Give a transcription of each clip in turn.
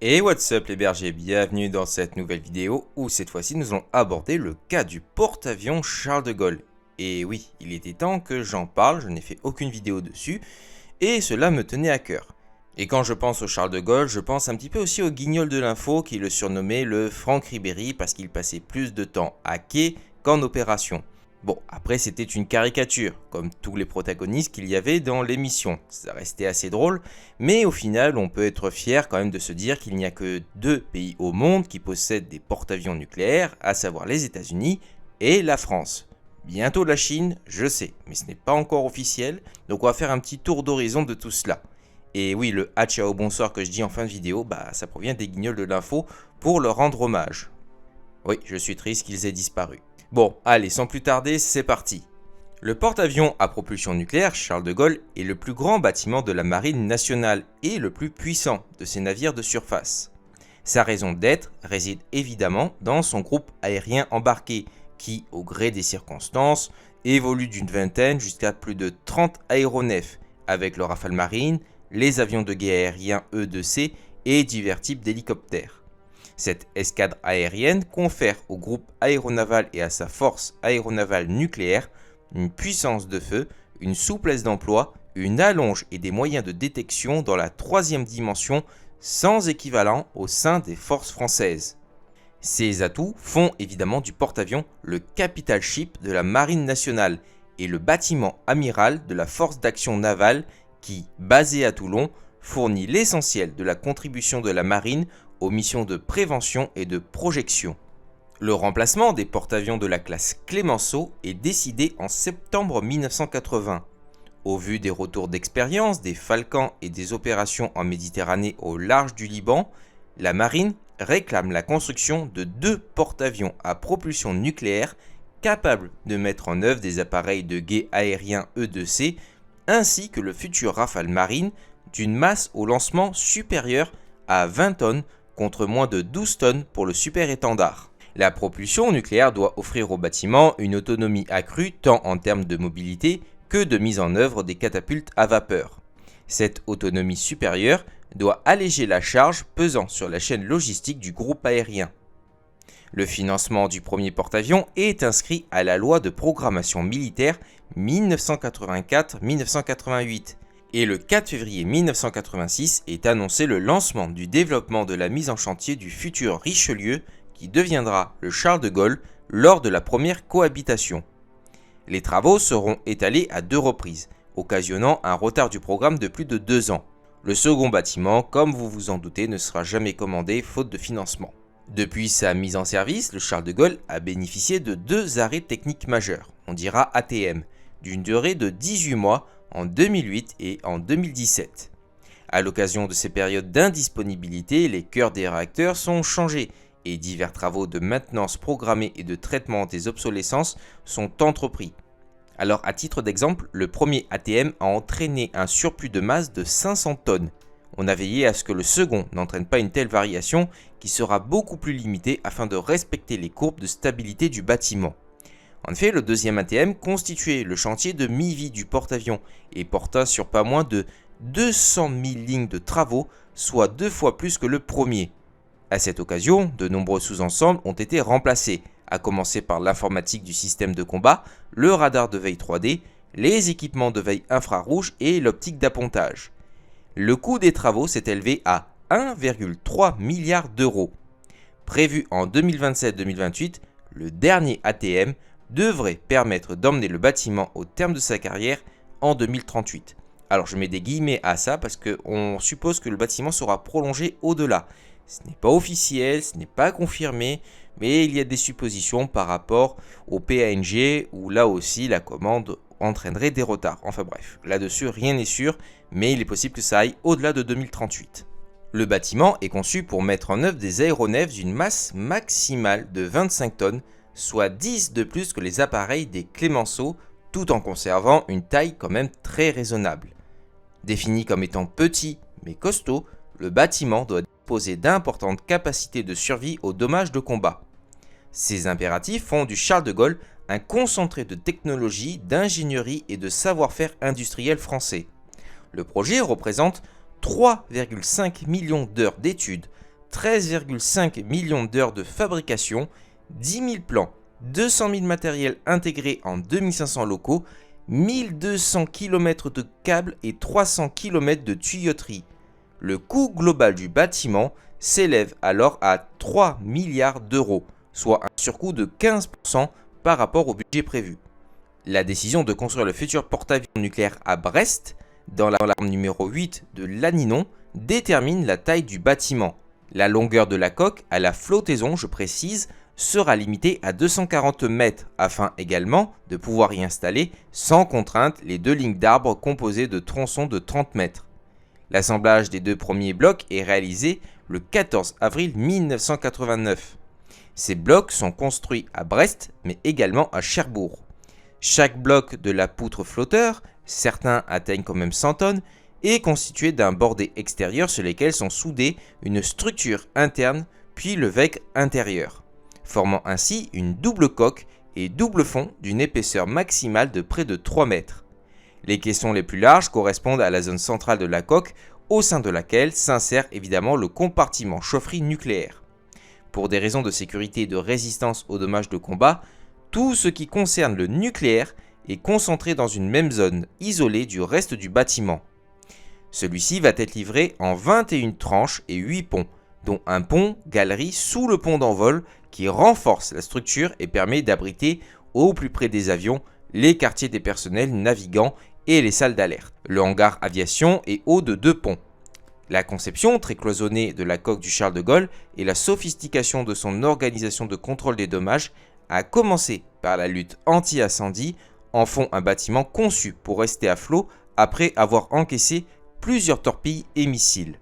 Et what's up les bergers, bienvenue dans cette nouvelle vidéo où cette fois-ci nous allons aborder le cas du porte-avions Charles de Gaulle. Et oui, il était temps que j'en parle, je n'ai fait aucune vidéo dessus et cela me tenait à cœur. Et quand je pense au Charles de Gaulle, je pense un petit peu aussi au guignol de l'info qui le surnommait le Franck Ribéry parce qu'il passait plus de temps à quai qu'en opération. Bon, après c'était une caricature, comme tous les protagonistes qu'il y avait dans l'émission, ça restait assez drôle, mais au final on peut être fier quand même de se dire qu'il n'y a que deux pays au monde qui possèdent des porte-avions nucléaires, à savoir les États-Unis et la France. Bientôt la Chine, je sais, mais ce n'est pas encore officiel, donc on va faire un petit tour d'horizon de tout cela. Et oui, le « ah ciao bonsoir » que je dis en fin de vidéo, ça provient des guignols de l'info pour leur rendre hommage. Oui, je suis triste qu'ils aient disparu. Bon, allez, sans plus tarder, c'est parti. Le porte-avions à propulsion nucléaire Charles de Gaulle est le plus grand bâtiment de la marine nationale et le plus puissant de ses navires de surface. Sa raison d'être réside évidemment dans son groupe aérien embarqué qui, au gré des circonstances, évolue d'une vingtaine jusqu'à plus de 30 aéronefs avec le Rafale Marine, les avions de guerre aériens E-2C et divers types d'hélicoptères. Cette escadre aérienne confère au groupe aéronaval et à sa force aéronavale nucléaire une puissance de feu, une souplesse d'emploi, une allonge et des moyens de détection dans la troisième dimension sans équivalent au sein des forces françaises. Ces atouts font évidemment du porte-avions le capital ship de la marine nationale et le bâtiment amiral de la force d'action navale qui, basé à Toulon, fournit l'essentiel de la contribution de la marine aux missions de prévention et de projection. Le remplacement des porte-avions de la classe Clémenceau est décidé en septembre 1980. Au vu des retours d'expérience, des Falcons et des opérations en Méditerranée au large du Liban, la marine réclame la construction de deux porte-avions à propulsion nucléaire capables de mettre en œuvre des appareils de guet aérien E-2C ainsi que le futur Rafale Marine d'une masse au lancement supérieure à 20 tonnes contre moins de 12 tonnes pour le super étendard. La propulsion nucléaire doit offrir au bâtiment une autonomie accrue tant en termes de mobilité que de mise en œuvre des catapultes à vapeur. Cette autonomie supérieure doit alléger la charge pesant sur la chaîne logistique du groupe aérien. Le financement du premier porte-avions est inscrit à la loi de programmation militaire 1984-1988. Et le 4 février 1986 est annoncé le lancement du développement de la mise en chantier du futur Richelieu qui deviendra le Charles de Gaulle lors de la première cohabitation. Les travaux seront étalés à deux reprises, occasionnant un retard du programme de plus de 2 ans. Le second bâtiment, comme vous vous en doutez, ne sera jamais commandé faute de financement. Depuis sa mise en service, le Charles de Gaulle a bénéficié de 2 arrêts techniques majeurs, on dira ATM, d'une durée de 18 mois en 2008 et en 2017. À l'occasion de ces périodes d'indisponibilité, les cœurs des réacteurs sont changés et divers travaux de maintenance programmés et de traitement des obsolescences sont entrepris. Alors à titre d'exemple, le premier ATM a entraîné un surplus de masse de 500 tonnes. On a veillé à ce que le second n'entraîne pas une telle variation qui sera beaucoup plus limitée afin de respecter les courbes de stabilité du bâtiment. En effet, le deuxième ATM constituait le chantier de mi-vie du porte-avions et porta sur pas moins de 200 000 lignes de travaux, soit 2 fois plus que le premier. À cette occasion, de nombreux sous-ensembles ont été remplacés, à commencer par l'informatique du système de combat, le radar de veille 3D, les équipements de veille infrarouge et l'optique d'appontage. Le coût des travaux s'est élevé à 1,3 milliard d'euros. Prévu en 2027-2028, le dernier ATM devrait permettre d'emmener le bâtiment au terme de sa carrière en 2038. Alors je mets des guillemets à ça parce qu'on suppose que le bâtiment sera prolongé au-delà. Ce n'est pas officiel, ce n'est pas confirmé, mais il y a des suppositions par rapport au PNG où là aussi la commande entraînerait des retards. Enfin bref, là-dessus rien n'est sûr, mais il est possible que ça aille au-delà de 2038. Le bâtiment est conçu pour mettre en œuvre des aéronefs d'une masse maximale de 25 tonnes, soit 10 de plus que les appareils des Clémenceau, tout en conservant une taille quand même très raisonnable. Défini comme étant petit mais costaud, le bâtiment doit disposer d'importantes capacités de survie aux dommages de combat. Ces impératifs font du Charles de Gaulle un concentré de technologie, d'ingénierie et de savoir-faire industriel français. Le projet représente 3,5 millions d'heures d'études, 13,5 millions d'heures de fabrication, 10 000 plans, 200 000 matériels intégrés en 2500 locaux, 1200 km de câbles et 300 km de tuyauterie. Le coût global du bâtiment s'élève alors à 3 milliards d'euros, soit un surcoût de 15% par rapport au budget prévu. La décision de construire le futur porte-avions nucléaire à Brest, dans la norme numéro 8 de l'ANINON, détermine la taille du bâtiment. La longueur de la coque à la flottaison, je précise, sera limitée à 240 mètres afin également de pouvoir y installer sans contrainte les 2 lignes d'arbres composées de tronçons de 30 mètres. L'assemblage des 2 premiers blocs est réalisé le 14 avril 1989. Ces blocs sont construits à Brest mais également à Cherbourg. Chaque bloc de la poutre flotteur, certains atteignent quand même 100 tonnes, est constitué d'un bordé extérieur sur lesquels sont soudés une structure interne puis le vec intérieur, formant ainsi une double coque et double fond d'une épaisseur maximale de près de 3 mètres. Les caissons les plus larges correspondent à la zone centrale de la coque, au sein de laquelle s'insère évidemment le compartiment chaufferie nucléaire. Pour des raisons de sécurité et de résistance aux dommages de combat, tout ce qui concerne le nucléaire est concentré dans une même zone, isolée du reste du bâtiment. Celui-ci va être livré en 21 tranches et 8 ponts, dont un pont-galerie sous le pont d'envol qui renforce la structure et permet d'abriter au plus près des avions les quartiers des personnels navigants et les salles d'alerte. Le hangar aviation est haut de 2 ponts. La conception très cloisonnée de la coque du Charles de Gaulle et la sophistication de son organisation de contrôle des dommages a commencé par la lutte anti-incendie en font un bâtiment conçu pour rester à flot après avoir encaissé plusieurs torpilles et missiles.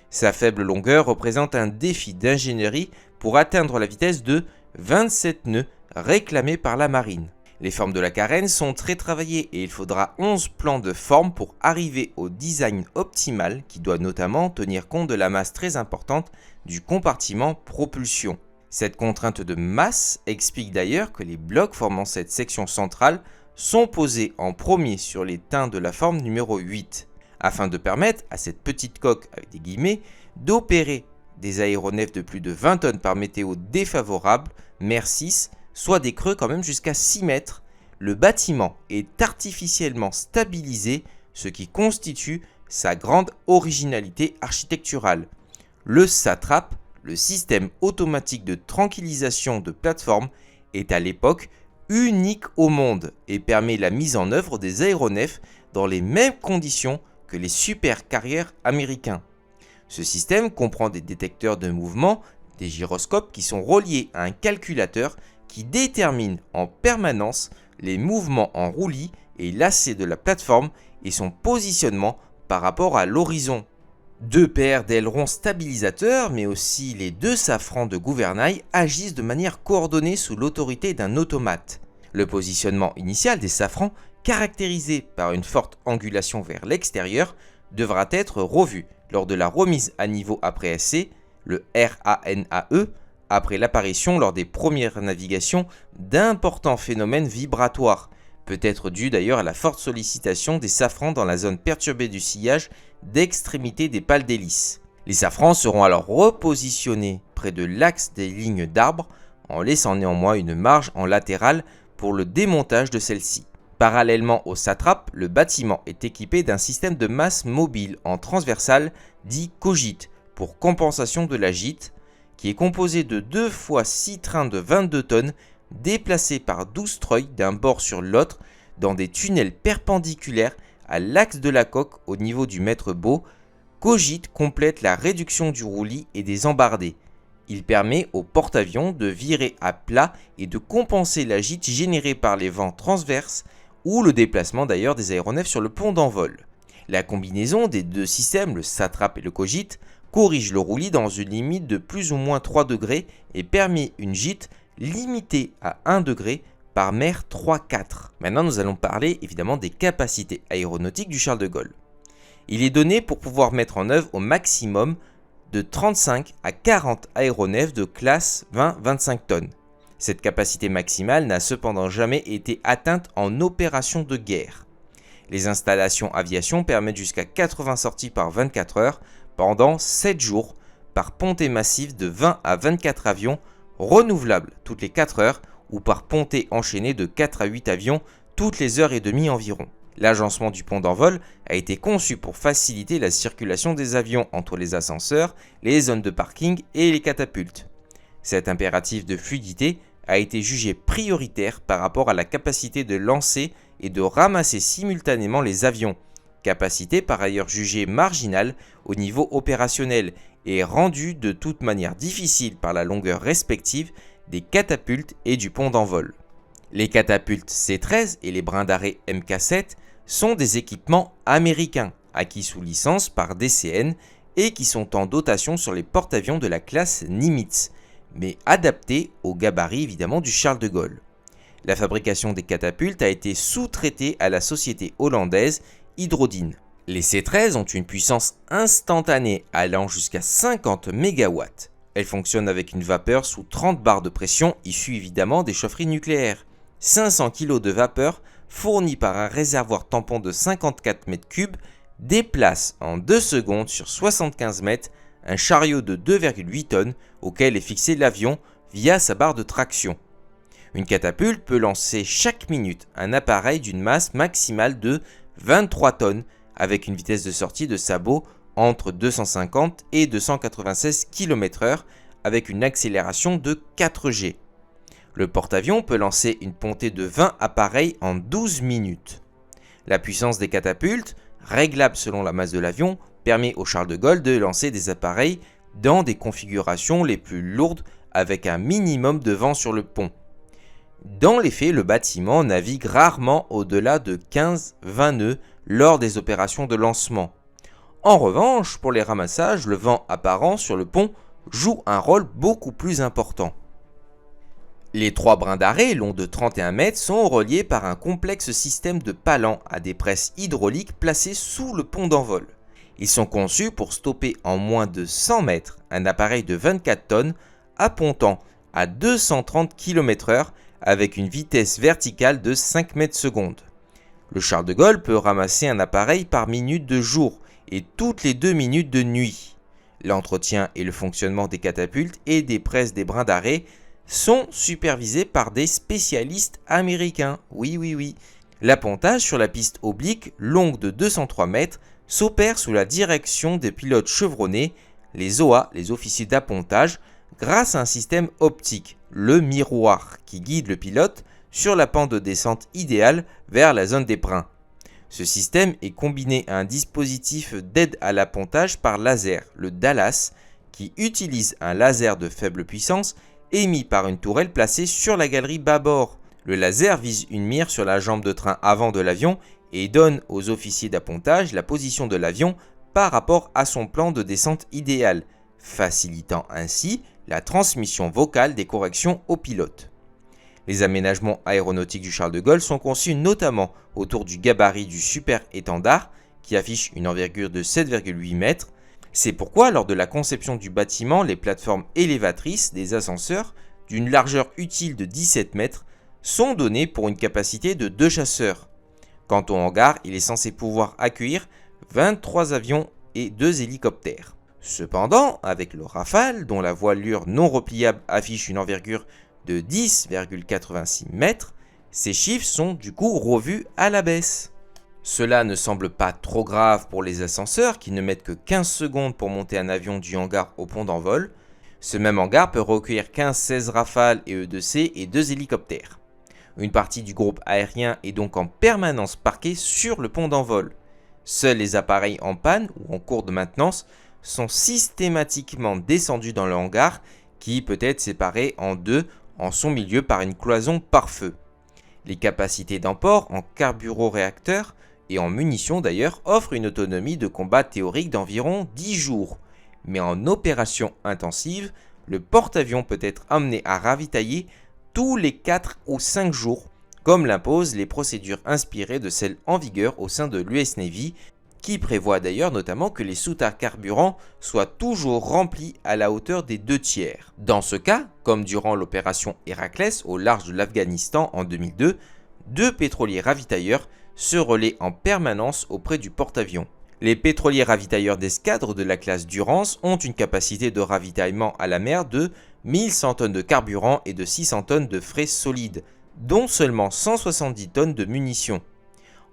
Sa faible longueur représente un défi d'ingénierie pour atteindre la vitesse de 27 nœuds réclamée par la marine. Les formes de la carène sont très travaillées et il faudra 11 plans de forme pour arriver au design optimal qui doit notamment tenir compte de la masse très importante du compartiment propulsion. Cette contrainte de masse explique d'ailleurs que les blocs formant cette section centrale sont posés en premier sur les teints de la forme numéro 8, afin de permettre à cette petite coque, avec des guillemets, d'opérer des aéronefs de plus de 20 tonnes par météo défavorable, mer 6, soit des creux quand même jusqu'à 6 mètres. Le bâtiment est artificiellement stabilisé, ce qui constitue sa grande originalité architecturale. Le SATRAP, le système automatique de tranquillisation de plateforme, est à l'époque unique au monde et permet la mise en œuvre des aéronefs dans les mêmes conditions que les supercarrières américains. Ce système comprend des détecteurs de mouvement, des gyroscopes qui sont reliés à un calculateur qui détermine en permanence les mouvements en roulis et lacets de la plateforme et son positionnement par rapport à l'horizon. 2 paires d'ailerons stabilisateurs, mais aussi les 2 safrans de gouvernail agissent de manière coordonnée sous l'autorité d'un automate. Le positionnement initial des safrans, caractérisé par une forte angulation vers l'extérieur, devra être revu lors de la remise à niveau après essai, le RANAE, après l'apparition lors des premières navigations d'importants phénomènes vibratoires, peut-être dû d'ailleurs à la forte sollicitation des safrans dans la zone perturbée du sillage d'extrémité des pales d'hélice. Les safrans seront alors repositionnés près de l'axe des lignes d'arbres, en laissant néanmoins une marge en latérale pour le démontage de celle-ci. Parallèlement au SATRAP, le bâtiment est équipé d'un système de masse mobile en transversale dit COGIT pour compensation de la gîte, qui est composé de 2 fois 6 trains de 22 tonnes déplacés par 12 treuils d'un bord sur l'autre dans des tunnels perpendiculaires à l'axe de la coque au niveau du maître-bau. COGIT complète la réduction du roulis et des embardés. Il permet au porte-avions de virer à plat et de compenser la gîte générée par les vents transverses ou le déplacement d'ailleurs des aéronefs sur le pont d'envol. La combinaison des 2 systèmes, le SATRAP et le COGIT, corrige le roulis dans une limite de plus ou moins 3 degrés et permet une gîte limitée à 1 degré par mer 3-4. Maintenant, nous allons parler évidemment des capacités aéronautiques du Charles de Gaulle. Il est donné pour pouvoir mettre en œuvre au maximum de 35 à 40 aéronefs de classe 20-25 tonnes. Cette capacité maximale n'a cependant jamais été atteinte en opération de guerre. Les installations aviation permettent jusqu'à 80 sorties par 24 heures pendant 7 jours par pontée massive de 20 à 24 avions renouvelables toutes les 4 heures ou par pontée enchaînée de 4 à 8 avions toutes les heures et demie environ. L'agencement du pont d'envol a été conçu pour faciliter la circulation des avions entre les ascenseurs, les zones de parking et les catapultes. Cet impératif de fluidité a été jugé prioritaire par rapport à la capacité de lancer et de ramasser simultanément les avions, capacité par ailleurs jugée marginale au niveau opérationnel et rendue de toute manière difficile par la longueur respective des catapultes et du pont d'envol. Les catapultes C-13 et les brins d'arrêt MK7 sont des équipements américains acquis sous licence par DCN et qui sont en dotation sur les porte-avions de la classe Nimitz, mais adaptés au gabarit évidemment du Charles de Gaulle. La fabrication des catapultes a été sous-traitée à la société hollandaise Hydrodyn. Les C-13 ont une puissance instantanée allant jusqu'à 50 MW. Elles fonctionnent avec une vapeur sous 30 bars de pression issue évidemment des chaufferies nucléaires. 500 kg de vapeur fournie par un réservoir tampon de 54 m3 déplace en 2 secondes sur 75 mètres un chariot de 2,8 tonnes auquel est fixé l'avion via sa barre de traction. Une catapulte peut lancer chaque minute un appareil d'une masse maximale de 23 tonnes avec une vitesse de sortie de sabot entre 250 et 296 km/h avec une accélération de 4G. Le porte-avions peut lancer une pontée de 20 appareils en 12 minutes. La puissance des catapultes, réglable selon la masse de l'avion, permet au Charles de Gaulle de lancer des appareils dans des configurations les plus lourdes avec un minimum de vent sur le pont. Dans les faits, le bâtiment navigue rarement au-delà de 15-20 nœuds lors des opérations de lancement. En revanche, pour les ramassages, le vent apparent sur le pont joue un rôle beaucoup plus important. Les 3 brins d'arrêt, longs de 31 mètres, sont reliés par un complexe système de palans à des presses hydrauliques placées sous le pont d'envol. Ils sont conçus pour stopper en moins de 100 mètres un appareil de 24 tonnes appontant à 230 km/h avec une vitesse verticale de 5 mètres secondes. Le Charles de Gaulle peut ramasser un appareil par minute de jour et toutes les 2 minutes de nuit. L'entretien et le fonctionnement des catapultes et des presses des brins d'arrêt sont supervisés par des spécialistes américains. Oui. L'appontage sur la piste oblique longue de 203 mètres s'opère sous la direction des pilotes chevronnés, les OA, les officiers d'appontage, grâce à un système optique, le miroir, qui guide le pilote sur la pente de descente idéale vers la zone des brins. Ce système est combiné à un dispositif d'aide à l'appontage par laser, le Dallas, qui utilise un laser de faible puissance émis par une tourelle placée sur la galerie bâbord. Le laser vise une mire sur la jambe de train avant de l'avion et donne aux officiers d'appontage la position de l'avion par rapport à son plan de descente idéal, facilitant ainsi la transmission vocale des corrections au pilote. Les aménagements aéronautiques du Charles de Gaulle sont conçus notamment autour du gabarit du super étendard qui affiche une envergure de 7,8 mètres. C'est pourquoi lors de la conception du bâtiment, les plateformes élévatrices des ascenseurs d'une largeur utile de 17 mètres sont données pour une capacité de 2 chasseurs. Quant au hangar, il est censé pouvoir accueillir 23 avions et 2 hélicoptères. Cependant, avec le Rafale, dont la voilure non repliable affiche une envergure de 10,86 mètres, ces chiffres sont du coup revus à la baisse. Cela ne semble pas trop grave pour les ascenseurs qui ne mettent que 15 secondes pour monter un avion du hangar au pont d'envol. Ce même hangar peut recueillir 15-16 Rafales et E2C et 2 hélicoptères. Une partie du groupe aérien est donc en permanence parquée sur le pont d'envol. Seuls les appareils en panne ou en cours de maintenance sont systématiquement descendus dans le hangar qui peut être séparé en deux en son milieu par une cloison pare-feu. Les capacités d'emport en carburoréacteurs et en munitions d'ailleurs offrent une autonomie de combat théorique d'environ 10 jours. Mais en opération intensive, le porte-avions peut être amené à ravitailler tous les 4 ou 5 jours, comme l'imposent les procédures inspirées de celles en vigueur au sein de l'US Navy, qui prévoit d'ailleurs notamment que les soutes à carburant soient toujours remplies à la hauteur des 2/3. Dans ce cas, comme durant l'opération Héraclès au large de l'Afghanistan en 2002, 2 pétroliers ravitailleurs se relaient en permanence auprès du porte-avions. Les pétroliers ravitailleurs d'escadre de la classe Durance ont une capacité de ravitaillement à la mer de 1100 tonnes de carburant et de 600 tonnes de frais solides, dont seulement 170 tonnes de munitions.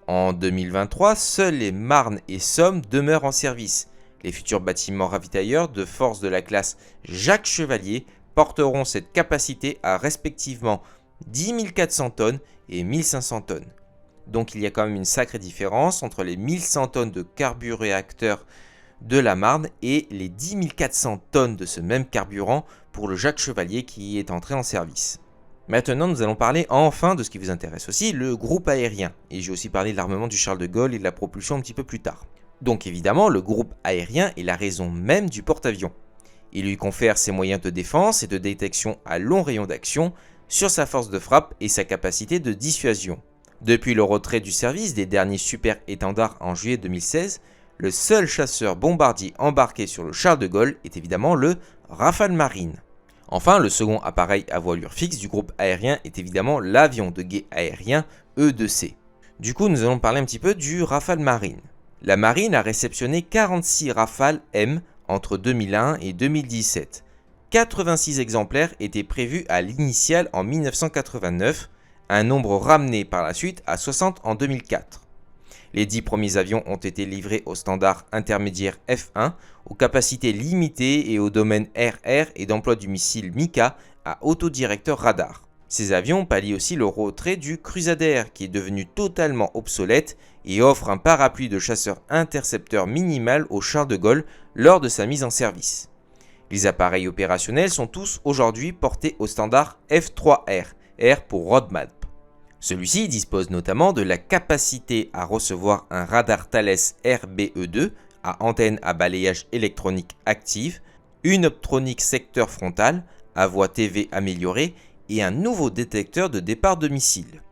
En 2023, seuls les Marne et Somme demeurent en service. Les futurs bâtiments ravitailleurs de force de la classe Jacques Chevalier porteront cette capacité à respectivement 10 400 tonnes et 1500 tonnes. Donc il y a quand même une sacrée différence entre les 1100 tonnes de carburéacteurs de la Marne et les 10 400 tonnes de ce même carburant pour le Jacques Chevalier qui est entré en service. Maintenant, nous allons parler enfin de ce qui vous intéresse aussi, le groupe aérien. Et j'ai aussi parlé de l'armement du Charles de Gaulle et de la propulsion un petit peu plus tard. Donc évidemment, le groupe aérien est la raison même du porte-avions. Il lui confère ses moyens de défense et de détection à long rayon d'action sur sa force de frappe et sa capacité de dissuasion. Depuis le retrait du service des derniers super étendards en juillet 2016, le seul chasseur bombardier embarqué sur le Charles de Gaulle est évidemment le Rafale Marine. Enfin, le second appareil à voilure fixe du groupe aérien est évidemment l'avion de guet aérien E-2C. Du coup, nous allons parler un petit peu du Rafale Marine. La Marine a réceptionné 46 Rafale M entre 2001 et 2017. 86 exemplaires étaient prévus à l'initiale en 1989, un nombre ramené par la suite à 60 en 2004. Les 10 premiers avions ont été livrés au standard intermédiaire F1, aux capacités limitées et au domaine RR et d'emploi du missile Mika à autodirecteur radar. Ces avions pallient aussi le retrait du Crusader qui est devenu totalement obsolète et offre un parapluie de chasseur intercepteur minimal au Charles de Gaulle lors de sa mise en service. Les appareils opérationnels sont tous aujourd'hui portés au standard F3R, R pour Roadmap. Celui-ci dispose notamment de la capacité à recevoir un radar Thales RBE2 à antenne à balayage électronique active, une optronique secteur frontal, à voie TV améliorée et un nouveau détecteur de départ de missiles.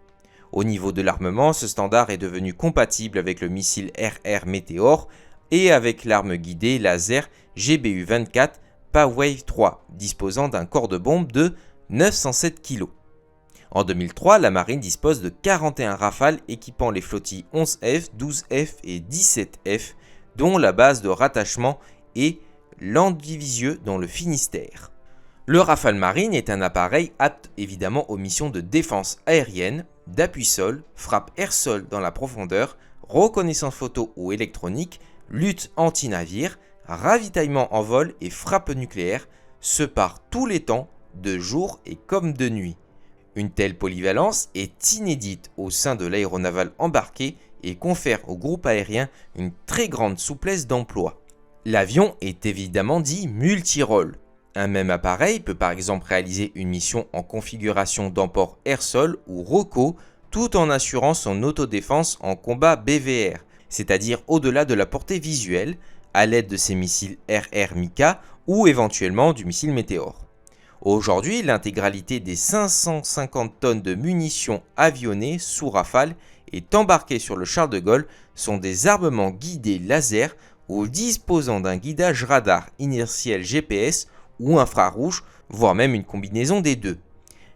Au niveau de l'armement, ce standard est devenu compatible avec le missile RR Meteor et avec l'arme guidée laser GBU-24 Pawave 3, disposant d'un corps de bombe de 907 kg. En 2003, la marine dispose de 41 Rafales équipant les flottilles 11F, 12F et 17F, dont la base de rattachement est Landivisieux dans le Finistère. Le Rafale Marine est un appareil apte évidemment aux missions de défense aérienne, d'appui sol, frappe air-sol dans la profondeur, reconnaissance photo ou électronique, lutte anti-navire, ravitaillement en vol et frappe nucléaire, ce par tous les temps, de jour et comme de nuit. Une telle polyvalence est inédite au sein de l'aéronaval embarqué et confère au groupe aérien une très grande souplesse d'emploi. L'avion est évidemment dit multirôle. Un même appareil peut par exemple réaliser une mission en configuration d'emport air-sol ou ROCO tout en assurant son autodéfense en combat BVR, c'est-à-dire au-delà de la portée visuelle, à l'aide de ses missiles RR Mika ou éventuellement du missile Météor. Aujourd'hui, l'intégralité des 550 tonnes de munitions avionnées sous Rafale est embarquée sur le Charles de Gaulle sont des armements guidés laser ou disposant d'un guidage radar inertiel GPS ou infrarouge, voire même une combinaison des deux.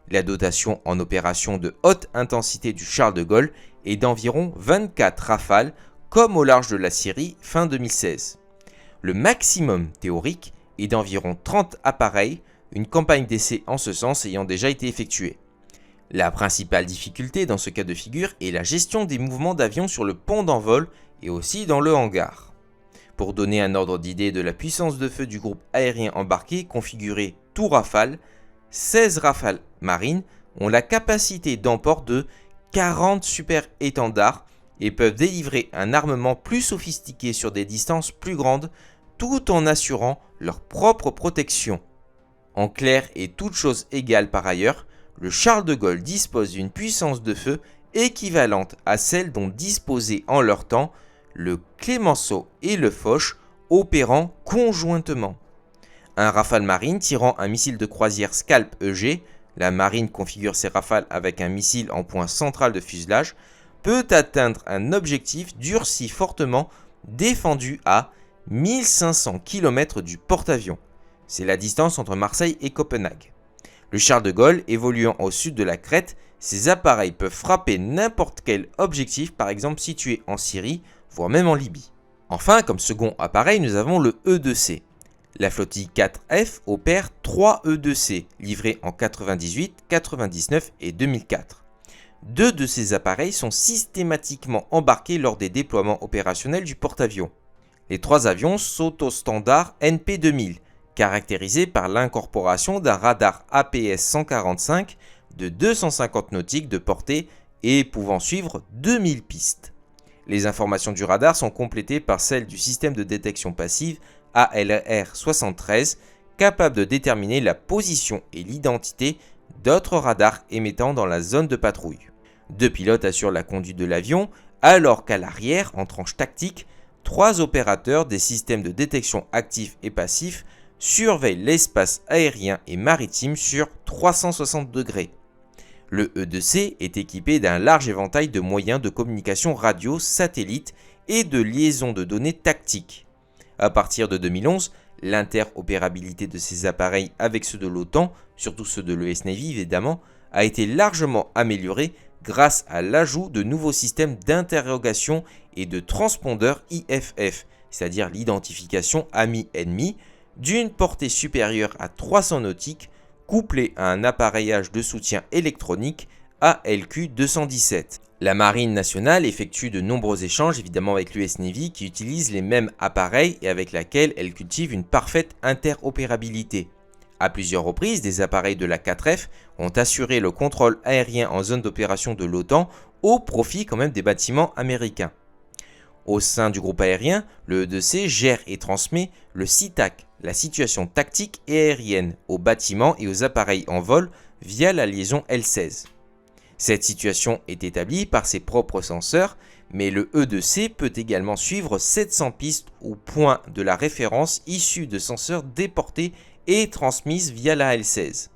La dotation en opération de haute intensité du Charles de Gaulle est d'environ 24 Rafales, comme au large de la Syrie fin 2016. Le maximum théorique est d'environ 30 appareils, une campagne d'essai en ce sens ayant déjà été effectuée. La principale difficulté dans ce cas de figure est la gestion des mouvements d'avions sur le pont d'envol et aussi dans le hangar. Pour donner un ordre d'idée de la puissance de feu du groupe aérien embarqué configuré tout Rafale, 16 Rafale Marine ont la capacité d'emport de 40 super étendards et peuvent délivrer un armement plus sophistiqué sur des distances plus grandes tout en assurant leur propre protection. En clair et toutes choses égales par ailleurs, le Charles de Gaulle dispose d'une puissance de feu équivalente à celle dont disposaient en leur temps le Clemenceau et le Foch opérant conjointement. Un Rafale Marine tirant un missile de croisière Scalp EG, la marine configure ses Rafales avec un missile en point central de fuselage, peut atteindre un objectif durci fortement défendu à 1500 km du porte-avions. C'est la distance entre Marseille et Copenhague. Le Charles de Gaulle évoluant au sud de la Crète, ces appareils peuvent frapper n'importe quel objectif, par exemple situé en Syrie, voire même en Libye. Enfin, comme second appareil, nous avons le E2C. La flottille 4F opère 3 E2C, livrés en 98, 99 et 2004. Deux de ces appareils sont systématiquement embarqués lors des déploiements opérationnels du porte-avions. Les trois avions sont au standard NP2000, caractérisé par l'incorporation d'un radar APS-145 de 250 nautiques de portée et pouvant suivre 2000 pistes. Les informations du radar sont complétées par celles du système de détection passive ALR-73, capable de déterminer la position et l'identité d'autres radars émettant dans la zone de patrouille. Deux pilotes assurent la conduite de l'avion, alors qu'à l'arrière, en tranche tactique, trois opérateurs des systèmes de détection actifs et passifs surveillent l'espace aérien et maritime sur 360 degrés. Le E2C est équipé d'un large éventail de moyens de communication radio, satellite et de liaison de données tactiques. À partir de 2011, l'interopérabilité de ces appareils avec ceux de l'OTAN, surtout ceux de l'US Navy évidemment, a été largement améliorée grâce à l'ajout de nouveaux systèmes d'interrogation et de transpondeurs IFF, c'est-à-dire l'identification ami-ennemi, d'une portée supérieure à 300 nautiques, couplé à un appareillage de soutien électronique ALQ-217. La Marine nationale effectue de nombreux échanges évidemment avec l'US Navy qui utilise les mêmes appareils et avec laquelle elle cultive une parfaite interopérabilité. À plusieurs reprises, des appareils de la 4F ont assuré le contrôle aérien en zone d'opération de l'OTAN au profit quand même des bâtiments américains. Au sein du groupe aérien, le E2C gère et transmet le SITAC, la situation tactique et aérienne, aux bâtiments et aux appareils en vol via la liaison L16. Cette situation est établie par ses propres senseurs, mais le E2C peut également suivre 700 pistes ou points de la référence issus de senseurs déportés et transmises via la L16.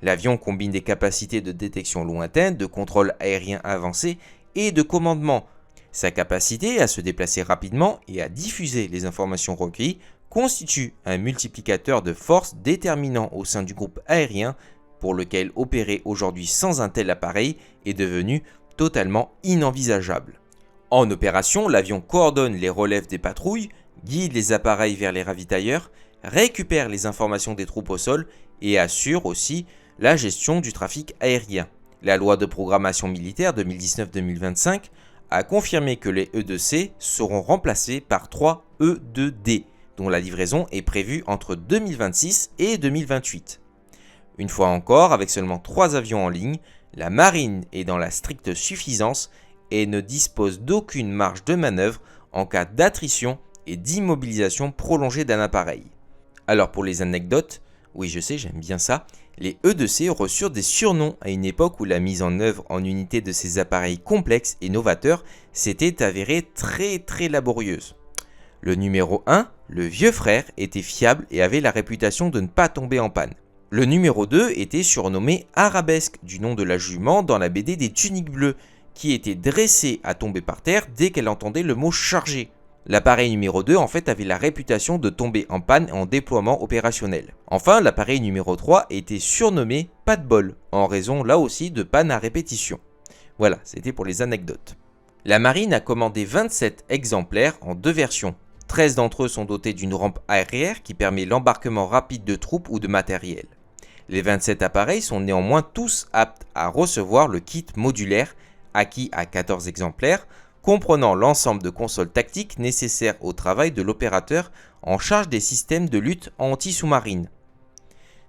L'avion combine des capacités de détection lointaine, de contrôle aérien avancé et de commandement. Sa capacité à se déplacer rapidement et à diffuser les informations recueillies constitue un multiplicateur de force déterminant au sein du groupe aérien pour lequel opérer aujourd'hui sans un tel appareil est devenu totalement inenvisageable. En opération, l'avion coordonne les relèves des patrouilles, guide les appareils vers les ravitailleurs, récupère les informations des troupes au sol et assure aussi la gestion du trafic aérien. La loi de programmation militaire 2019-2025 a confirmé que les E2C seront remplacés par 3 E2D, dont la livraison est prévue entre 2026 et 2028. Une fois encore, avec seulement 3 avions en ligne, la marine est dans la stricte suffisance et ne dispose d'aucune marge de manœuvre en cas d'attrition et d'immobilisation prolongée d'un appareil. Alors pour les anecdotes, oui je sais, j'aime bien ça, les E2C reçurent des surnoms à une époque où la mise en œuvre en unité de ces appareils complexes et novateurs s'était avérée très laborieuse. Le numéro 1, le vieux frère, était fiable et avait la réputation de ne pas tomber en panne. Le numéro 2 était surnommé Arabesque, du nom de la jument dans la BD des Tuniques Bleues, qui était dressée à tomber par terre dès qu'elle entendait le mot chargé. L'appareil numéro 2 en fait avait la réputation de tomber en panne en déploiement opérationnel. Enfin, l'appareil numéro 3 était surnommé pas de bol, en raison là aussi de panne à répétition. Voilà, c'était pour les anecdotes. La marine a commandé 27 exemplaires en 2 versions. 13 d'entre eux sont dotés d'une rampe arrière qui permet l'embarquement rapide de troupes ou de matériel. Les 27 appareils sont néanmoins tous aptes à recevoir le kit modulaire, acquis à 14 exemplaires, comprenant l'ensemble de consoles tactiques nécessaires au travail de l'opérateur en charge des systèmes de lutte anti-sous-marine.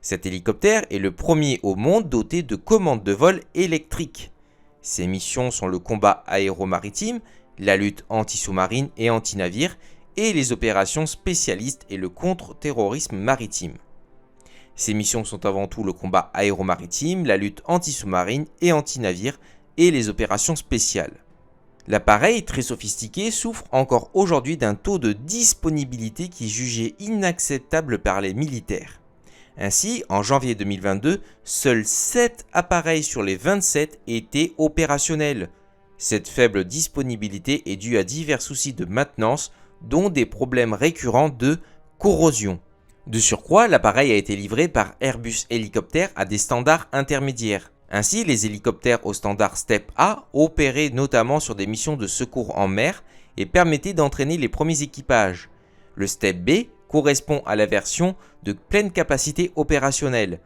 Cet hélicoptère est le premier au monde doté de commandes de vol électriques. Ses missions sont le combat aéromaritime, la lutte anti-sous-marine et anti-navire, et les opérations spécialistes et le contre-terrorisme maritime. Ces missions sont avant tout le combat aéromaritime, la lutte anti-sous-marine et anti-navire, et les opérations spéciales. L'appareil, très sophistiqué, souffre encore aujourd'hui d'un taux de disponibilité qui est jugé inacceptable par les militaires. Ainsi, en janvier 2022, seuls 7 appareils sur les 27 étaient opérationnels. Cette faible disponibilité est due à divers soucis de maintenance, dont des problèmes récurrents de corrosion. De surcroît, l'appareil a été livré par Airbus Hélicoptères à des standards intermédiaires. Ainsi, les hélicoptères au standard STEP A opéraient notamment sur des missions de secours en mer et permettait d'entraîner les premiers équipages. Le Step B correspond à la version de pleine capacité opérationnelle.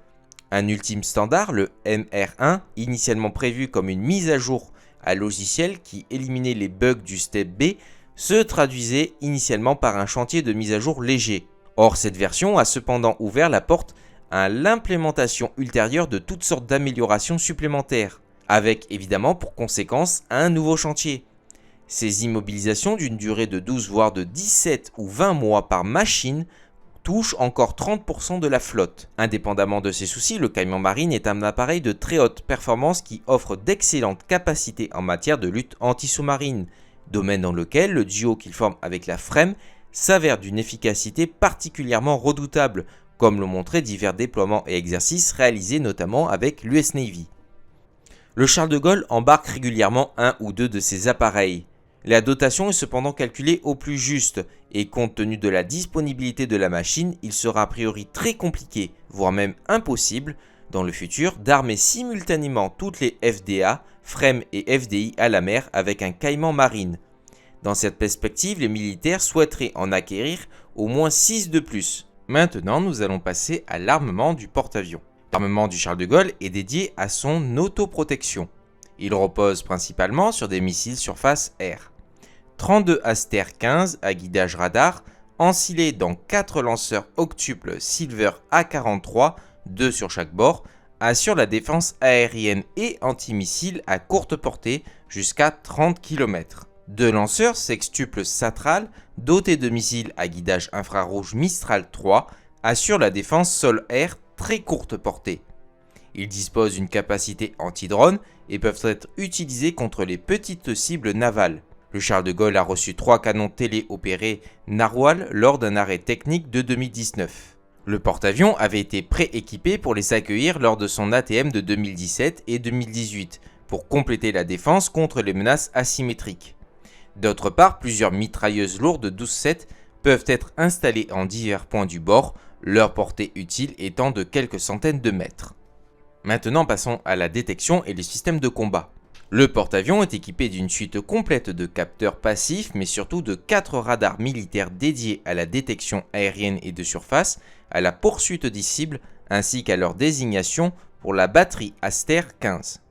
Un ultime standard, le MR1, initialement prévu comme une mise à jour à logiciel qui éliminait les bugs du Step B, se traduisait initialement par un chantier de mise à jour léger. Or, cette version a cependant ouvert la porte à l'implémentation ultérieure de toutes sortes d'améliorations supplémentaires, avec évidemment pour conséquence un nouveau chantier. Ces immobilisations d'une durée de 12 voire de 17 ou 20 mois par machine touchent encore 30% de la flotte. Indépendamment de ces soucis, le Caiman Marine est un appareil de très haute performance qui offre d'excellentes capacités en matière de lutte anti-sous-marine, domaine dans lequel le duo qu'il forme avec la FREMM s'avère d'une efficacité particulièrement redoutable, comme l'ont montré divers déploiements et exercices réalisés notamment avec l'US Navy. Le Charles de Gaulle embarque régulièrement un ou deux de ces appareils. La dotation est cependant calculée au plus juste, et compte tenu de la disponibilité de la machine, il sera a priori très compliqué, voire même impossible, dans le futur, d'armer simultanément toutes les FDA, FREMM et FDI à la mer avec un Caiman Marine. Dans cette perspective, les militaires souhaiteraient en acquérir au moins 6 de plus. Maintenant, nous allons passer à l'armement du porte-avions. L'armement du Charles de Gaulle est dédié à son autoprotection. Il repose principalement sur des missiles surface-air. 32 Aster 15 à guidage radar, ensilés dans 4 lanceurs octuples Silver A43, 2 sur chaque bord, assurent la défense aérienne et antimissile à courte portée jusqu'à 30 km. 2 lanceurs sextuples Satral, dotés de missiles à guidage infrarouge Mistral 3, assurent la défense sol-air très courte portée. Ils disposent d'une capacité anti-drone et peuvent être utilisés contre les petites cibles navales. Le Charles de Gaulle a reçu 3 canons téléopérés Narwhal lors d'un arrêt technique de 2019. Le porte-avions avait été pré-équipé pour les accueillir lors de son ATM de 2017 et 2018 pour compléter la défense contre les menaces asymétriques. D'autre part, plusieurs mitrailleuses lourdes 12-7 peuvent être installées en divers points du bord, leur portée utile étant de quelques centaines de mètres. Maintenant passons à la détection et les systèmes de combat. Le porte-avions est équipé d'une suite complète de capteurs passifs mais surtout de 4 radars militaires dédiés à la détection aérienne et de surface, à la poursuite des cibles ainsi qu'à leur désignation pour la batterie Aster 15.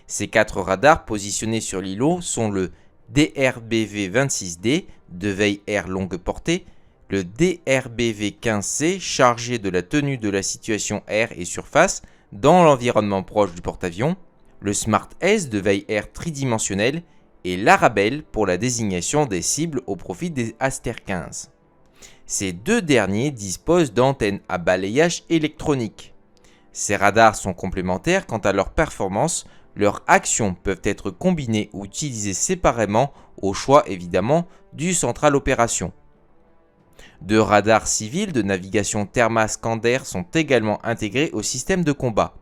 Ces 4 radars positionnés sur l'îlot sont le DRBV-26D de veille air longue portée, le DRBV-15C chargé de la tenue de la situation air et surface dans l'environnement proche du porte-avions, le Smart S de veille air tridimensionnelle et l'Arabelle pour la désignation des cibles au profit des Aster 15. Ces deux derniers disposent d'antennes à balayage électronique. Ces radars sont complémentaires quant à leur performance, leurs actions peuvent être combinées ou utilisées séparément au choix évidemment du central opération. 2 radars civils de navigation Therma-Scander sont également intégrés au système de combat.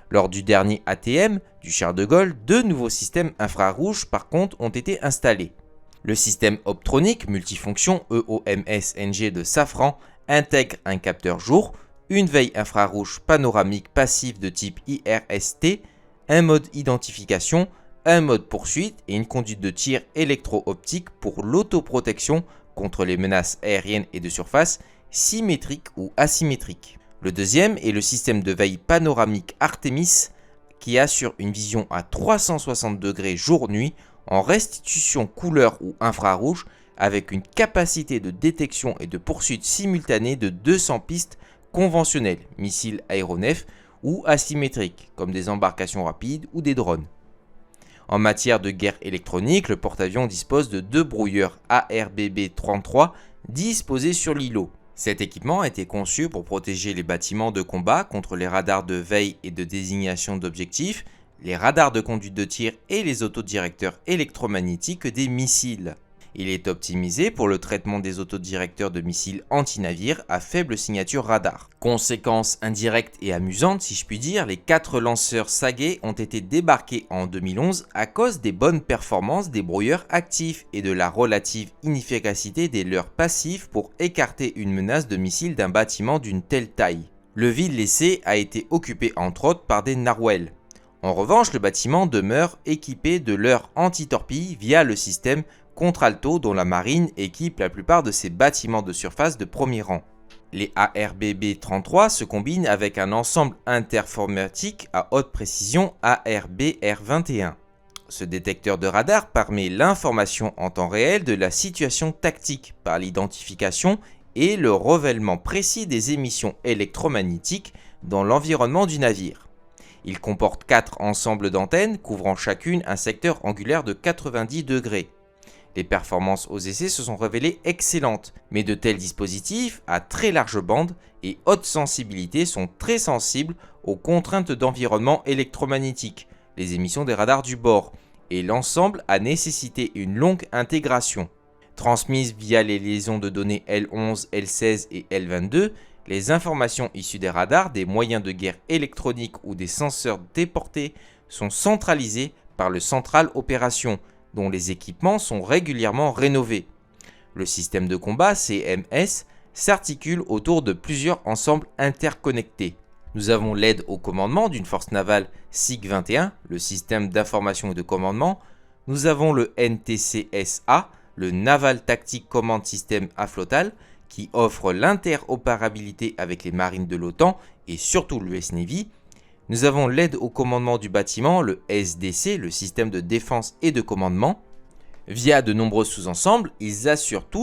Lors du dernier ATM du Charles de Gaulle, 2 nouveaux systèmes infrarouges par contre ont été installés. Le système optronique multifonction EOMS-NG de Safran intègre un capteur jour, une veille infrarouge panoramique passive de type IRST, un mode identification, un mode poursuite et une conduite de tir électro-optique pour l'autoprotection contre les menaces aériennes et de surface symétriques ou asymétriques. Le deuxième est le système de veille panoramique Artemis qui assure une vision à 360 degrés jour-nuit en restitution couleur ou infrarouge avec une capacité de détection et de poursuite simultanée de 200 pistes conventionnelles, missiles aéronefs ou asymétriques comme des embarcations rapides ou des drones. En matière de guerre électronique, le porte-avions dispose de 2 brouilleurs ARBB-33 disposés sur l'îlot. Cet équipement a été conçu pour protéger les bâtiments de combat contre les radars de veille et de désignation d'objectifs, les radars de conduite de tir et les autodirecteurs électromagnétiques des missiles. Il est optimisé pour le traitement des autodirecteurs de missiles anti-navires à faible signature radar. Conséquence indirecte et amusante si je puis dire, les 4 lanceurs Sage ont été débarqués en 2011 à cause des bonnes performances des brouilleurs actifs et de la relative inefficacité des leurres passifs pour écarter une menace de missile d'un bâtiment d'une telle taille. Le vide laissé a été occupé entre autres par des Narwhal. En revanche, le bâtiment demeure équipé de leurres anti-torpilles via le système Contralto dont la marine équipe la plupart de ses bâtiments de surface de premier rang. Les ARBB-33 se combinent avec un ensemble interformatique à haute précision ARBR-21. Ce détecteur de radar permet l'information en temps réel de la situation tactique par l'identification et le relèvement précis des émissions électromagnétiques dans l'environnement du navire. Il comporte 4 ensembles d'antennes couvrant chacune un secteur angulaire de 90 degrés. Les performances aux essais se sont révélées excellentes, mais de tels dispositifs à très large bande et haute sensibilité sont très sensibles aux contraintes d'environnement électromagnétique, les émissions des radars du bord, et l'ensemble a nécessité une longue intégration. Transmises via les liaisons de données L11, L16 et L22, les informations issues des radars, des moyens de guerre électroniques ou des senseurs déportés sont centralisées par le Central Opération, dont les équipements sont régulièrement rénovés. Le système de combat CMS s'articule autour de plusieurs ensembles interconnectés. Nous avons l'aide au commandement d'une force navale SIG-21, le système d'information et de commandement. Nous avons le NTCSA, le Naval Tactic Command System Aflotal, qui offre l'interopérabilité avec les marines de l'OTAN et surtout l'US Navy. Nous avons l'aide au commandement du bâtiment, le SDC, le système de défense et de commandement. Via de nombreux sous-ensembles, ils assurent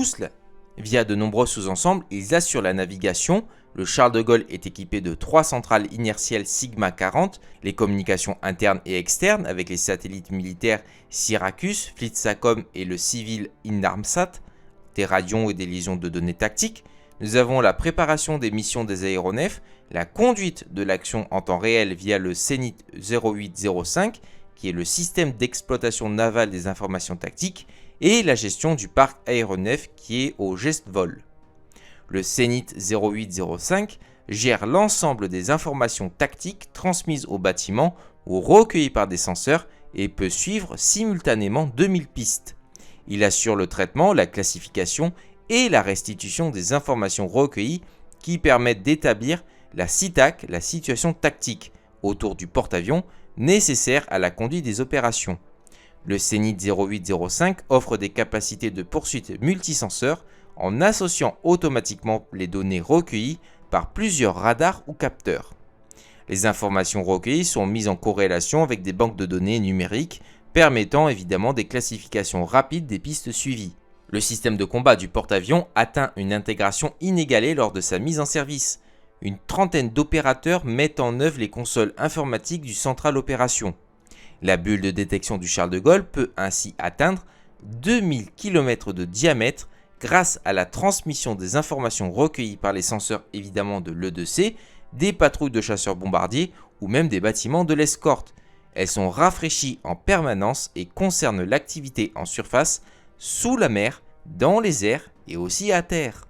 la navigation. Le Charles de Gaulle est équipé de 3 centrales inertielles Sigma 40, les communications internes et externes avec les satellites militaires Syracuse, FleetSACOM et le civil Inmarsat, des radios et des liaisons de données tactiques. Nous avons la préparation des missions des aéronefs, la conduite de l'action en temps réel via le CENIT 0805, qui est le système d'exploitation navale des informations tactiques, et la gestion du parc aéronef qui est au GESTVOL. Le CENIT 0805 gère l'ensemble des informations tactiques transmises au bâtiment ou recueillies par des senseurs et peut suivre simultanément 2000 pistes. Il assure le traitement, la classification et la restitution des informations recueillies qui permettent d'établir la SITAC, la situation tactique, autour du porte-avions nécessaire à la conduite des opérations. Le CENIT 0805 offre des capacités de poursuite multisenseurs en associant automatiquement les données recueillies par plusieurs radars ou capteurs. Les informations recueillies sont mises en corrélation avec des banques de données numériques permettant évidemment des classifications rapides des pistes suivies. Le système de combat du porte-avions atteint une intégration inégalée lors de sa mise en service. Une trentaine d'opérateurs mettent en œuvre les consoles informatiques du Central Opération. La bulle de détection du Charles de Gaulle peut ainsi atteindre 2000 km de diamètre grâce à la transmission des informations recueillies par les senseurs évidemment de l'E2C, des patrouilles de chasseurs bombardiers ou même des bâtiments de l'escorte. Elles sont rafraîchies en permanence et concernent l'activité en surface, sous la mer, dans les airs et aussi à terre.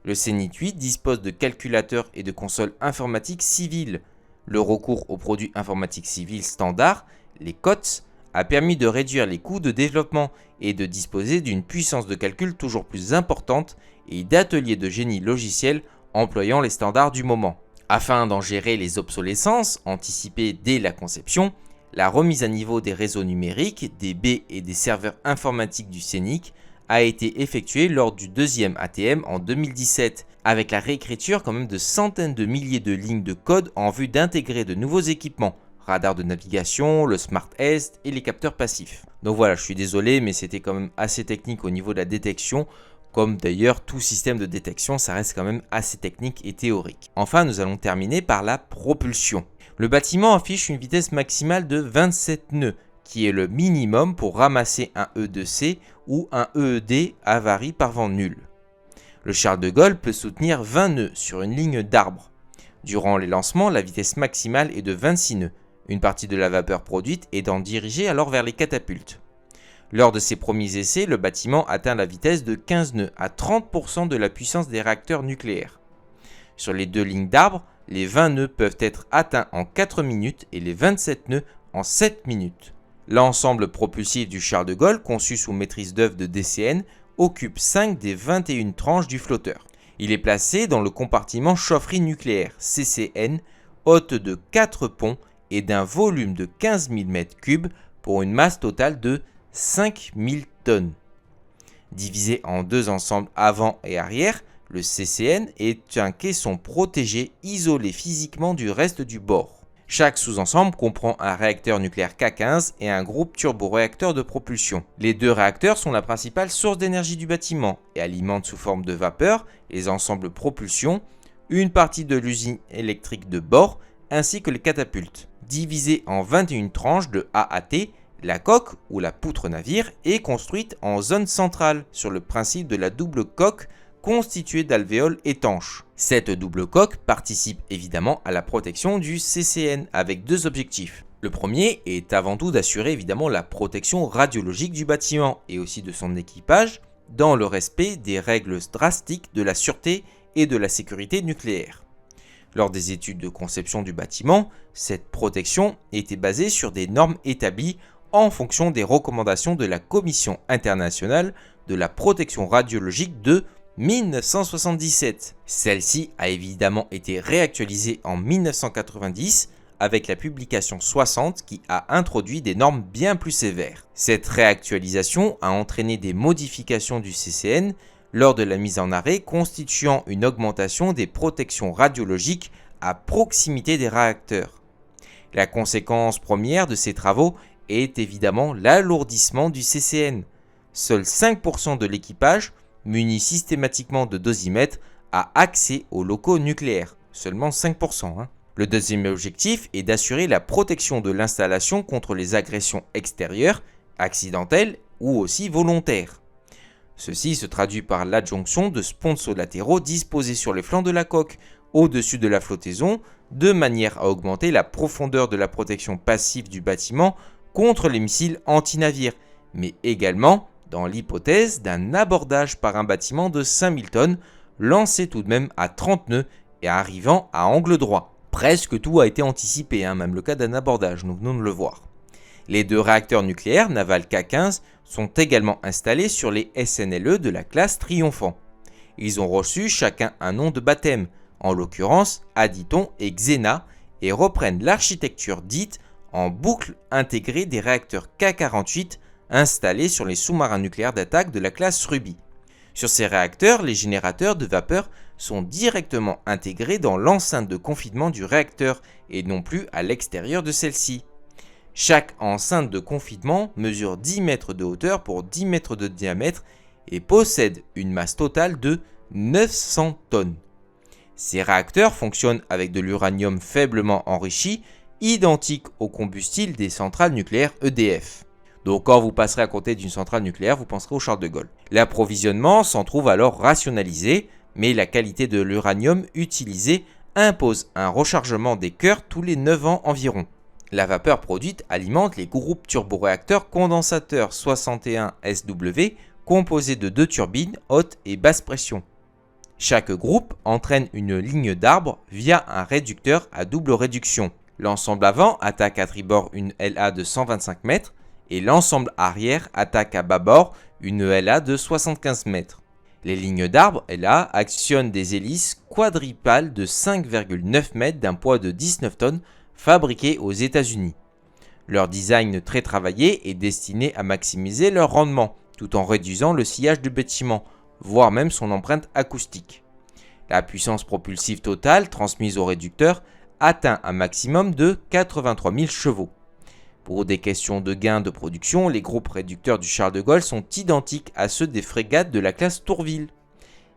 Le CENIT 8 dispose de calculateurs et de consoles informatiques civiles. Le recours aux produits informatiques civils standards, les COTS, a permis de réduire les coûts de développement et de disposer d'une puissance de calcul toujours plus importante et d'ateliers de génie logiciel employant les standards du moment. Afin d'en gérer les obsolescences anticipées dès la conception, la remise à niveau des réseaux numériques, des baies et des serveurs informatiques du CENIC a été effectuée lors du deuxième ATM en 2017, avec la réécriture quand même de centaines de milliers de lignes de code en vue d'intégrer de nouveaux équipements, radars de navigation, le Smart Est et les capteurs passifs. Donc voilà, je suis désolé, mais c'était quand même assez technique au niveau de la détection, comme d'ailleurs tout système de détection, ça reste quand même assez technique et théorique. Enfin, nous allons terminer par la propulsion. Le bâtiment affiche une vitesse maximale de 27 nœuds, qui est le minimum pour ramasser un E2C ou un EED avarie par vent nul. Le Charles de Gaulle peut soutenir 20 nœuds sur une ligne d'arbre. Durant les lancements, la vitesse maximale est de 26 nœuds, une partie de la vapeur produite étant dirigée alors vers les catapultes. Lors de ses premiers essais, le bâtiment atteint la vitesse de 15 nœuds à 30% de la puissance des réacteurs nucléaires. Sur les 2 lignes d'arbres, les 20 nœuds peuvent être atteints en 4 minutes et les 27 nœuds en 7 minutes. L'ensemble propulsif du Charles de Gaulle, conçu sous maîtrise d'œuvre de DCN, occupe 5 des 21 tranches du flotteur. Il est placé dans le compartiment chaufferie nucléaire CCN, haute de 4 ponts et d'un volume de 15 000 m3 pour une masse totale de 5000 tonnes. Divisé en deux ensembles avant et arrière, le CCN est un caisson protégé, isolé physiquement du reste du bord. Chaque sous-ensemble comprend un réacteur nucléaire K15 et un groupe turboréacteur de propulsion. Les deux réacteurs sont la principale source d'énergie du bâtiment et alimentent sous forme de vapeur les ensembles propulsion, une partie de l'usine électrique de bord ainsi que les catapultes. Divisée en 21 tranches de A à T, la coque ou la poutre navire est construite en zone centrale sur le principe de la double coque constituée d'alvéoles étanches. Cette double coque participe évidemment à la protection du CCN avec deux objectifs. Le premier est avant tout d'assurer évidemment la protection radiologique du bâtiment et aussi de son équipage dans le respect des règles drastiques de la sûreté et de la sécurité nucléaire. Lors des études de conception du bâtiment, cette protection était basée sur des normes établies en fonction des recommandations de la Commission internationale de la protection radiologique de 1977. Celle-ci a évidemment été réactualisée en 1990 avec la publication 60 qui a introduit des normes bien plus sévères. Cette réactualisation a entraîné des modifications du CCN lors de la mise en arrêt, constituant une augmentation des protections radiologiques à proximité des réacteurs. La conséquence première de ces travaux est évidemment l'alourdissement du CCN. Seuls 5% de l'équipage, muni systématiquement de dosimètres, a accès aux locaux nucléaires. Seulement 5%. Le deuxième objectif est d'assurer la protection de l'installation contre les agressions extérieures, accidentelles ou aussi volontaires. Ceci se traduit par l'adjonction de sponsors latéraux disposés sur les flancs de la coque, au-dessus de la flottaison, de manière à augmenter la profondeur de la protection passive du bâtiment contre les missiles anti-navires, mais également dans l'hypothèse d'un abordage par un bâtiment de 5000 tonnes, lancé tout de même à 30 nœuds et arrivant à angle droit. Presque tout a été anticipé, même le cas d'un abordage, nous venons de le voir. Les deux réacteurs nucléaires Naval K15 sont également installés sur les SNLE de la classe Triomphant. Ils ont reçu chacun un nom de baptême, en l'occurrence Aditon et Xena, et reprennent l'architecture dite en boucle intégrée des réacteurs K48 installés sur les sous-marins nucléaires d'attaque de la classe Ruby. Sur ces réacteurs, les générateurs de vapeur sont directement intégrés dans l'enceinte de confinement du réacteur et non plus à l'extérieur de celle-ci. Chaque enceinte de confinement mesure 10 mètres de hauteur pour 10 mètres de diamètre et possède une masse totale de 900 tonnes. Ces réacteurs fonctionnent avec de l'uranium faiblement enrichi, identique au combustible des centrales nucléaires EDF. Donc quand vous passerez à côté d'une centrale nucléaire, vous penserez au Charles de Gaulle. L'approvisionnement s'en trouve alors rationalisé, mais la qualité de l'uranium utilisé impose un rechargement des cœurs tous les 9 ans environ. La vapeur produite alimente les groupes turboréacteurs condensateurs 61 SW composés de deux turbines haute et basse pression. Chaque groupe entraîne une ligne d'arbre via un réducteur à double réduction. L'ensemble avant attaque à tribord une LA de 125 mètres et l'ensemble arrière attaque à bâbord une LA de 75 mètres. Les lignes d'arbre LA actionnent des hélices quadripales de 5,9 mètres d'un poids de 19 tonnes fabriquées aux États-Unis. Leur design très travaillé est destiné à maximiser leur rendement tout en réduisant le sillage du bâtiment, voire même son empreinte acoustique. La puissance propulsive totale transmise au réducteur atteint un maximum de 83 000 chevaux. Pour des questions de gain de production, les groupes réducteurs du Charles de Gaulle sont identiques à ceux des frégates de la classe Tourville.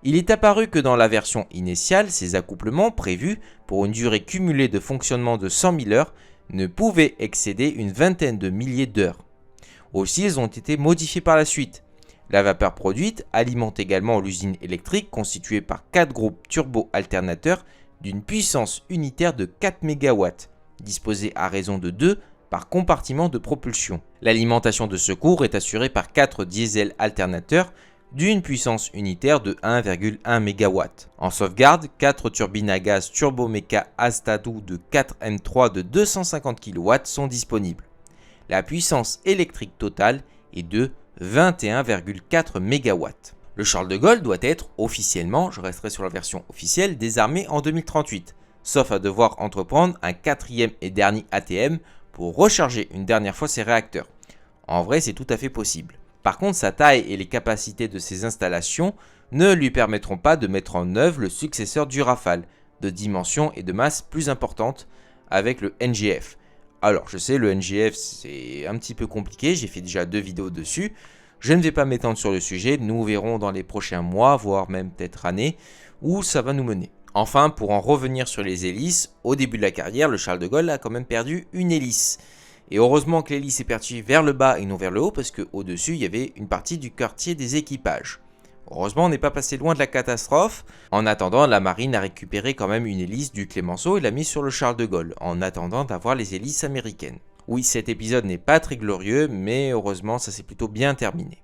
Il est apparu que dans la version initiale, ces accouplements prévus pour une durée cumulée de fonctionnement de 100 000 heures ne pouvaient excéder une vingtaine de milliers d'heures. Aussi, ils ont été modifiés par la suite. La vapeur produite alimente également l'usine électrique constituée par 4 groupes turbo-alternateurs d'une puissance unitaire de 4 MW, disposés à raison de 2 par compartiment de propulsion. L'alimentation de secours est assurée par 4 diesel alternateurs d'une puissance unitaire de 1,1 MW. En sauvegarde, 4 turbines à gaz Turbomeca Astadou de 4 M3 de 250 kW sont disponibles. La puissance électrique totale est de 21,4 MW. Le Charles de Gaulle doit être officiellement, je resterai sur la version officielle, désarmé en 2038, sauf à devoir entreprendre un 4e et dernier ATM pour recharger une dernière fois ses réacteurs. En vrai, c'est tout à fait possible. Par contre, sa taille et les capacités de ses installations ne lui permettront pas de mettre en œuvre le successeur du Rafale, de dimension et de masse plus importantes, avec le NGF. Alors, je sais, le NGF, c'est un petit peu compliqué, j'ai fait déjà 2 vidéos dessus. Je ne vais pas m'étendre sur le sujet, nous verrons dans les prochains mois, voire même peut-être années, où ça va nous mener. Enfin, pour en revenir sur les hélices, au début de la carrière, le Charles de Gaulle a quand même perdu une hélice. Et heureusement que l'hélice est partie vers le bas et non vers le haut, parce qu'au-dessus, il y avait une partie du quartier des équipages. Heureusement, on n'est pas passé loin de la catastrophe. En attendant, la marine a récupéré quand même une hélice du Clemenceau et l'a mise sur le Charles de Gaulle, en attendant d'avoir les hélices américaines. Oui, cet épisode n'est pas très glorieux, mais heureusement, ça s'est plutôt bien terminé.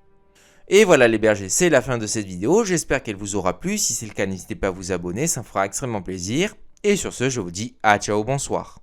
Et voilà les bergers, c'est la fin de cette vidéo, j'espère qu'elle vous aura plu, si c'est le cas n'hésitez pas à vous abonner, ça me fera extrêmement plaisir. Et sur ce, je vous dis à ciao, bonsoir.